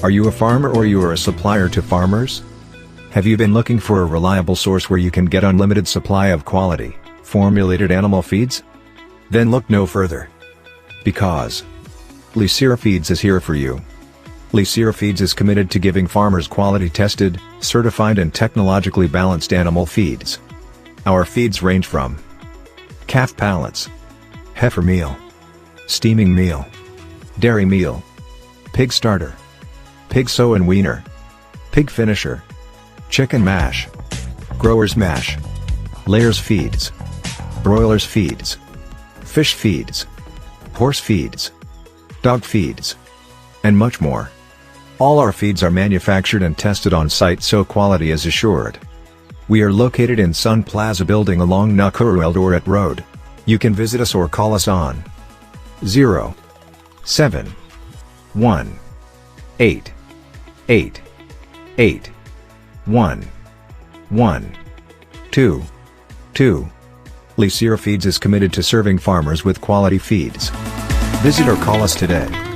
Are you a farmer or you are a supplier to farmers? Have you been looking for a reliable source where you can get unlimited supply of quality, formulated animal feeds? Then look no further. Because Lesere Feeds is here for you. Lesere Feeds is committed to giving farmers quality-tested, certified and technologically balanced animal feeds. Our feeds range from calf pellets, heifer meal, steaming meal, dairy meal, pig starter, pig sow and weaner, pig finisher, chicken mash, growers mash, layers feeds, broilers feeds, fish feeds, horse feeds, dog feeds, and much more. All our feeds are manufactured and tested on site so quality is assured. We are located in Sun Plaza building along Lesere Eldoret Road. You can visit us or call us on 0 7 1 8 8 8 1 1 2 2. Lesere Feeds is committed to serving farmers with quality feeds. Visit or call us today.